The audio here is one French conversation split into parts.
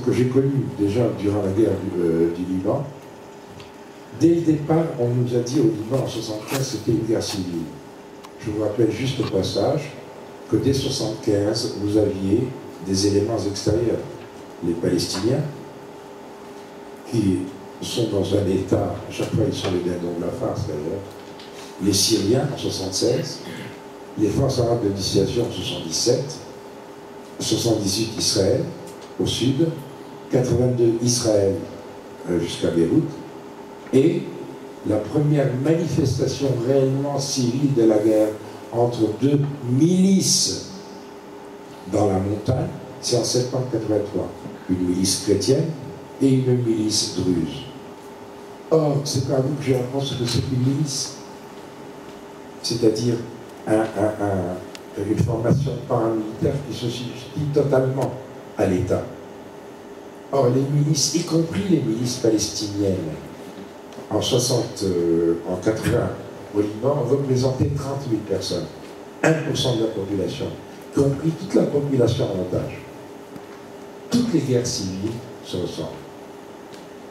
que j'ai connu déjà durant la guerre du Liban, dès le départ, on nous a dit au Liban en 1975 c'était une guerre civile. Je vous rappelle juste au passage que dès 1975, vous aviez des éléments extérieurs. Les Palestiniens, qui sont dans un état, à chaque fois ils sont les dindons de la farce d'ailleurs, les Syriens en 1976, les forces arabes de dissuasion en 1977, 1978 Israël au sud, 82 Israël jusqu'à Beyrouth, et la première manifestation réellement civile de la guerre entre deux milices dans la montagne, c'est en septembre 83, une milice chrétienne et une milice druze. Or, c'est pas à vous que j'ai appris ce que c'est qu'une milice, c'est-à-dire une formation paramilitaire qui se substitue totalement à l'État. Or, les milices, y compris les milices palestiniennes, en 80 au Liban, représentaient 30 000 personnes, 1% de la population, y compris toute la population en otage. Toutes les guerres civiles se ressemblent.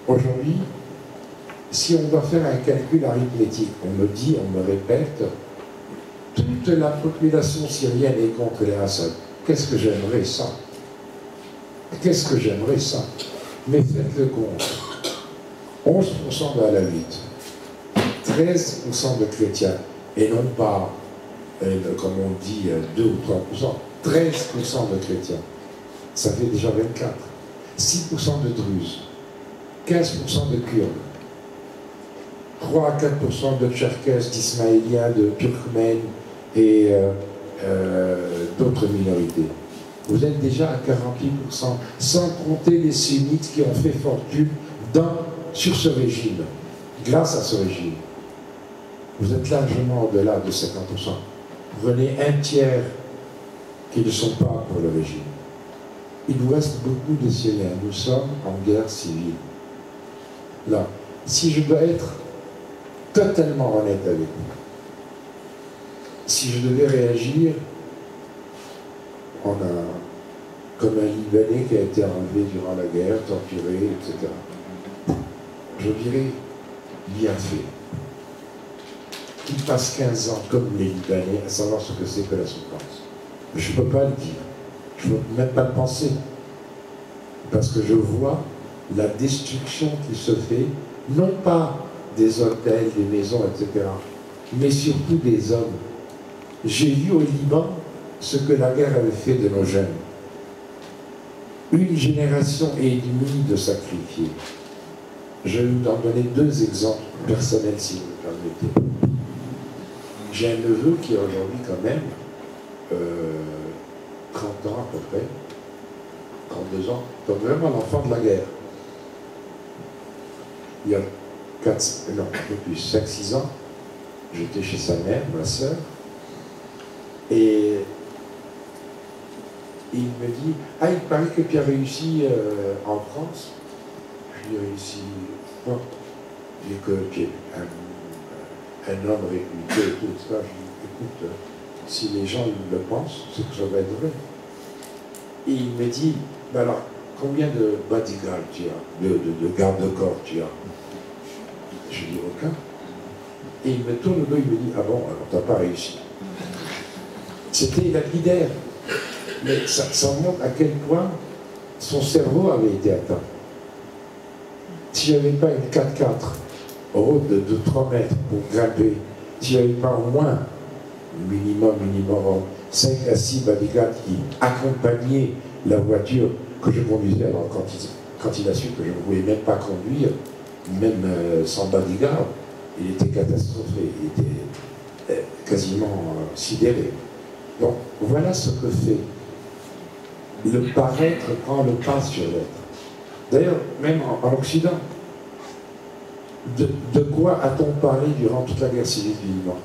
Aujourd'hui, si on doit faire un calcul arithmétique, on me dit, on me répète, toute la population syrienne est contre les Assad. Qu'est-ce que j'aimerais ça? Qu'est-ce que j'aimerais ça? Mais faites le compte. 11% de Alaouites, 13% de chrétiens, et non pas, comme on dit, 2 ou 3%, 13% de chrétiens. Ça fait déjà 24. 6% de Druzes, 15% de Kurdes, 3 à 4% de Tcherkesses, d'Ismaéliens, de Turkmènes et d'autres minorités. Vous êtes déjà à 48%, sans compter les sunnites qui ont fait fortune sur ce régime, grâce à ce régime. Vous êtes largement au-delà de 50%. Prenez un tiers qui ne sont pas pour le régime. Il vous reste beaucoup de Syriens. Nous sommes en guerre civile. Là, si je dois être totalement honnête avec vous, si je devais réagir, on a comme un Libanais qui a été enlevé durant la guerre, torturé, etc. Je dirais bien fait. Il passe 15 ans comme les Libanais à savoir ce que c'est que la souffrance. Mais je ne peux pas le dire. Je ne peux même pas le penser. Parce que je vois la destruction qui se fait, non pas des hôtels, des maisons, etc., mais surtout des hommes. J'ai vu au Liban ce que la guerre avait fait de nos jeunes. Une génération et demie de sacrifiés. Je vais vous en donner 2 exemples personnels, si vous me permettez. J'ai un neveu qui a aujourd'hui quand même 30 ans à peu près, 32 ans, donc vraiment l'enfant de la guerre. Il y a 5-6 ans, j'étais chez sa mère, ma soeur, et il me dit « Ah, il paraît que tu as réussi en France ?» Je lui ai réussi quoi? Je dis que tu es un homme réputé et tout ça. Je dis « Écoute, si les gens ils le pensent, c'est que ça va être vrai. » Et il me dit ben « Alors, combien de bodyguards tu as, de garde-corps tu as ?» Je dis « Aucun. » Et il me tourne le dos, il me dit « Ah bon, alors t'as pas réussi. » C'était lapidaire. Mais ça montre à quel point son cerveau avait été atteint. Si je n'avais pas une 4x4 haute de 3 mètres pour grimper, si je n'avais pas au moins, minimum, 5 à 6 bodyguards qui accompagnaient la voiture que je conduisais, alors quand il a su que je ne pouvais même pas conduire, même sans bodyguard, il était catastrophé, il était quasiment sidéré. Donc voilà ce que fait. Le paraître prend le pas sur l'être. D'ailleurs, même en Occident, de quoi a-t-on parlé durant toute la guerre civile du Liban?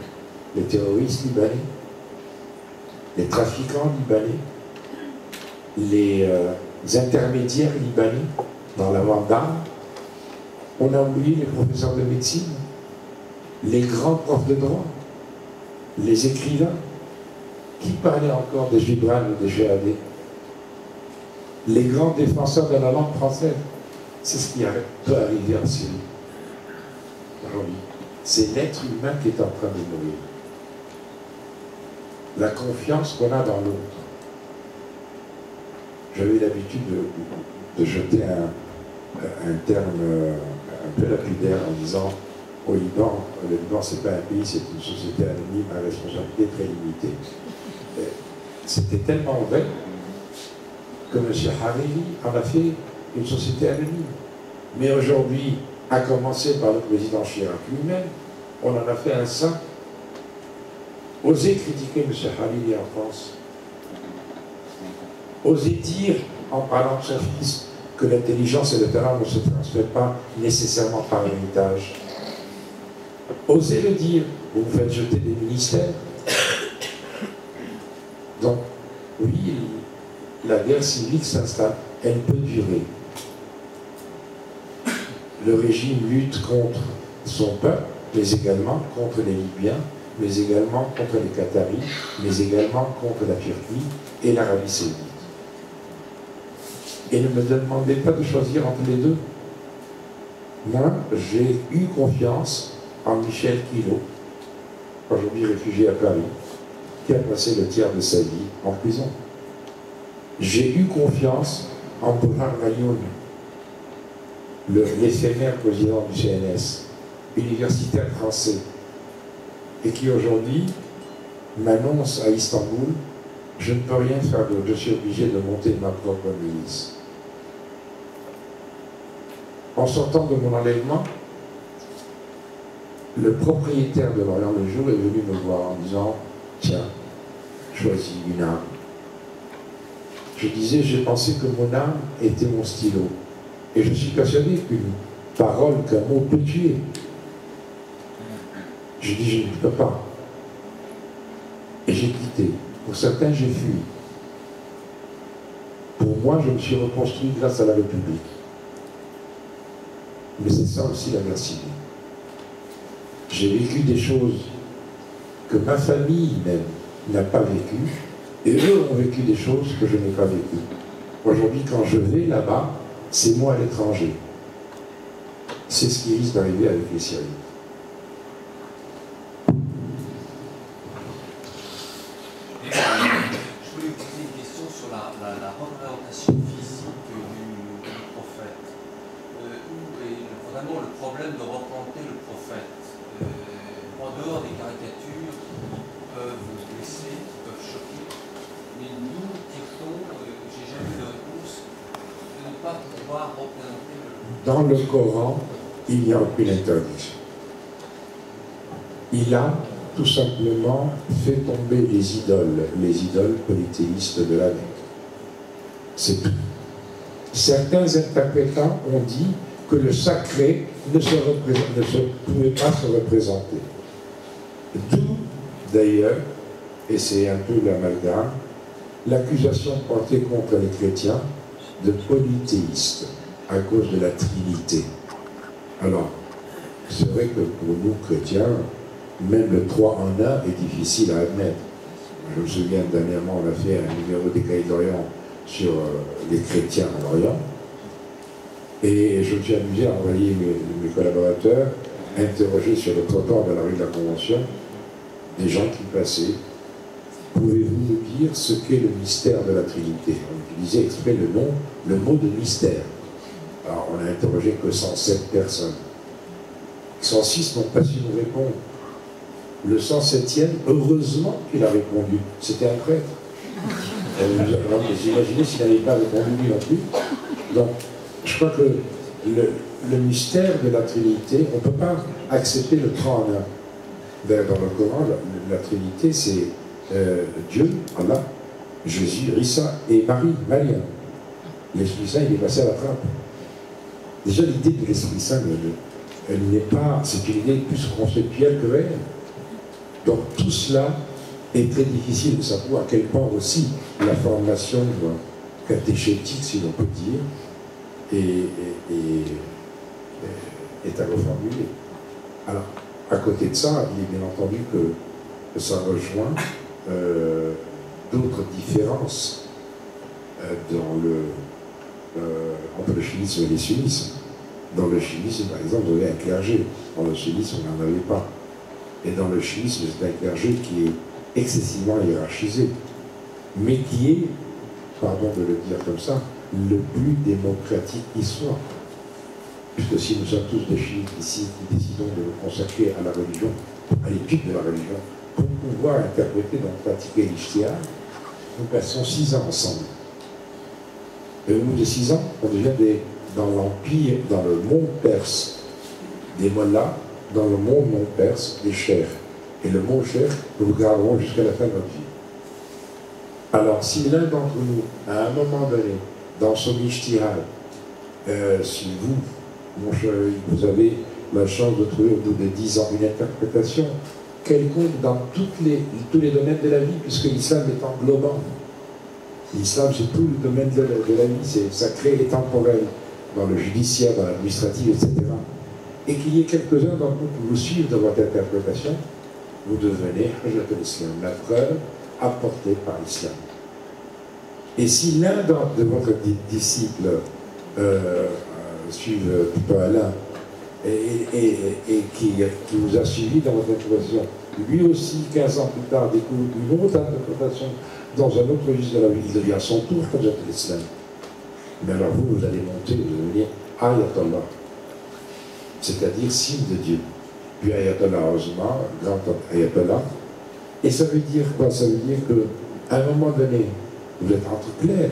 Les terroristes libanais, les trafiquants libanais, les intermédiaires libanais dans la vente d'armes. On a oublié les professeurs de médecine, les grands profs de droit, les écrivains. Qui parlait encore de Gibran ou de GAD? les grands défenseurs de la langue française. C'est ce qui peut arriver en Syrie aujourd'hui. C'est l'être humain qui est en train de mourir. La confiance qu'on a dans l'autre. J'avais l'habitude de jeter un terme un peu lapidaire en disant au Liban, le Liban c'est pas un pays, c'est une société anonyme à responsabilité très limitée. C'était tellement vrai que M. Hariri en a fait une société anonyme. Mais aujourd'hui, à commencer par le président Chirac lui-même, on en a fait un saint. Osez critiquer M. Hariri en France. Osez dire, en parlant de son fils, que l'intelligence et le talent ne se transmettent pas nécessairement par héritage. Osez le dire, vous vous faites jeter des ministères. Donc, oui, la guerre civile s'installe, elle peut durer. Le régime lutte contre son peuple, mais également contre les Libyens, mais également contre les Qataris, mais également contre la Turquie et l'Arabie Saoudite. Et ne me demandez pas de choisir entre les deux. Moi, j'ai eu confiance en Michel Quilot, aujourd'hui réfugié à Paris, qui a passé le tiers de sa vie en prison. J'ai eu confiance en Burhan Rayoun, l'éphémère président du CNS, universitaire français, et qui aujourd'hui m'annonce à Istanbul, je ne peux rien faire d'autre, je suis obligé de monter ma propre milice. En sortant de mon enlèvement, le propriétaire de l'Orient le Jour est venu me voir en disant « Tiens, choisis une arme ». Je disais, j'ai pensé que mon arme était mon stylo. Et je suis persuadé qu'une parole, qu'un mot peut tuer. Je dis, je ne peux pas. Et j'ai quitté. Pour certains, j'ai fui. Pour moi, je me suis reconstruit grâce à la République. Mais c'est ça aussi la guerre civile. J'ai vécu des choses que ma famille même n'a pas vécues, et eux ont vécu des choses que je n'ai pas vécues. Aujourd'hui, quand je vais là-bas, c'est moi à l'étranger. C'est ce qui risque d'arriver avec les Syriens. Je voulais vous poser une question sur la représentation physique du prophète. Où est vraiment le problème de représenter le prophète en dehors des caricatures qui peuvent blesser, qui peuvent choquer. Mais nous, tire-t-on, j'ai jamais eu de réponse, de ne pas pouvoir représenter le... Dans le Coran, il n'y a aucune interdiction. Il a tout simplement fait tomber les idoles polythéistes de la Mecque. C'est tout. Certains interprétants ont dit que le sacré ne pouvait pas se représenter. D'où, d'ailleurs, et c'est un peu l'amalgame, l'accusation portée contre les chrétiens de polythéistes à cause de la Trinité. Alors, c'est vrai que pour nous chrétiens, même le 3 en 1 est difficile à admettre. Je me souviens dernièrement, on a fait un numéro des Cahiers d'Orient sur les chrétiens en Orient, et je me suis amusé à envoyer mes collaborateurs interroger sur le trottoir de la rue de la Convention des gens qui passaient. Pouvez-vous nous dire ce qu'est le mystère de la Trinité? On utilisait exprès le mot de mystère. Alors on a interrogé que 107 personnes. 106 n'ont pas su nous répondre. Le 107e, heureusement qu'il a répondu. C'était un prêtre. Vous imaginez s'il n'avait pas répondu lui non plus. Donc, je crois que le mystère de la Trinité, on ne peut pas accepter le 3 en 1. Dans le Coran, la Trinité, c'est Dieu, Allah, Jésus, Isa et Marie, Maria. L'Esprit Saint, il est passé à la trappe. Déjà, l'idée de l'Esprit Saint, elle n'est pas, c'est une idée plus conceptuelle que réelle. Donc tout cela est très difficile de savoir à quel point aussi la formation catéchétique, si l'on peut dire, est à reformuler. Alors, à côté de ça, il est bien entendu que ça rejoint d'autres différences dans entre le chiisme et les sunnismes. Dans le chiisme, par exemple, vous avez un clergé. Dans le sunnisme, on n'en avait pas. Et dans le chiisme, c'est un clergé qui est excessivement hiérarchisé, mais qui est, pardon de le dire comme ça, le plus démocratique qui soit. Puisque si nous sommes tous des chiites ici qui décidons de nous consacrer à la religion, à l'étude de la religion, pour pouvoir interpréter, donc pratiquer l'ijtihad, nous passons 6 ans ensemble. Et au bout de 6 ans, on devient dans l'empire, dans le monde perse, des mollahs, dans le monde non perse, des chers. Et le mot cher, nous le garderons jusqu'à la fin de notre vie. Alors, si l'un d'entre nous, à un moment donné, dans son ijtihad, si vous, mon cher, vous avez la chance de trouver au bout de 10 ans une interprétation quelconque dans tous les domaines de la vie, puisque l'islam est englobant. L'islam, c'est tout le domaine de la vie, c'est sacré et temporel, dans le judiciaire, dans l'administratif, etc. Et qu'il y ait quelques-uns d'entre vous qui vous suivent dans votre interprétation, vous devenez Hujjat al-Islam, la preuve apportée par l'islam. Et si l'un de votre disciples suive plutôt Alain et qui vous a suivi dans votre interprétation, lui aussi, 15 ans plus tard, découvre une autre interprétation dans un autre registre de la vie, il devient à son tour Hujjat al-Islam. Mais alors vous allez monter, vous allez devenir Ayatollah, c'est-à-dire signe de Dieu. Puis Ayatollah Osman, grand Ayatollah. Et ça veut dire quoi? Ça veut dire qu'à un moment donné, vous êtes entre clercs,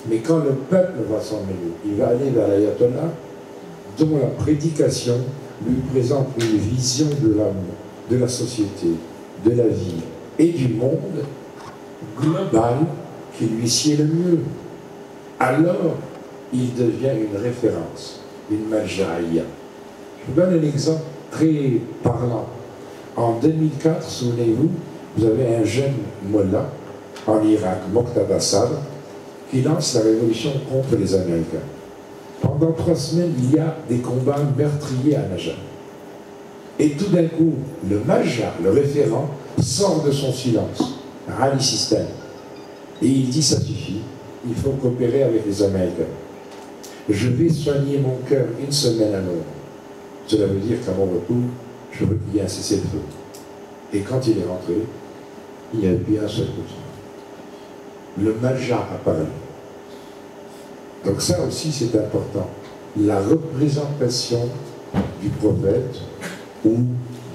mais quand le peuple va s'en mêler, il va aller vers l'Ayatollah, dont la prédication lui présente une vision de l'amour, de la société, de la vie et du monde global qui lui sied le mieux. Alors, il devient une référence, une marjaïa. Je vous donne un exemple très parlant. En 2004, souvenez-vous, vous avez un jeune mollah en Irak, Moqtada Sadr, qui lance la révolution contre les Américains. Pendant 3 semaines, il y a des combats meurtriers à Najaf. Et tout d'un coup, le Majah, le référent, sort de son silence, Ali Sistane, et il dit ça suffit, il faut coopérer avec les Américains. Je vais soigner mon cœur 1 semaine à Londres. Cela veut dire qu'à mon retour, je veux qu'il y ait un cessez-le-feu. Et quand il est rentré, il n'y avait plus un seul coup. Le Majah apparaît. Donc ça aussi c'est important. La représentation du prophète ou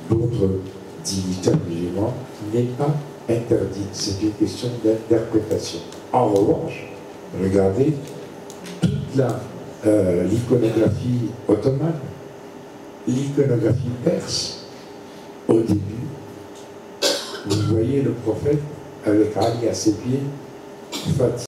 d'autres dignitaires musulmans n'est pas interdite. C'est une question d'interprétation. En revanche, regardez toute l'iconographie ottomane, l'iconographie perse. Au début, vous voyez le prophète avec Ali à ses pieds, Fatih.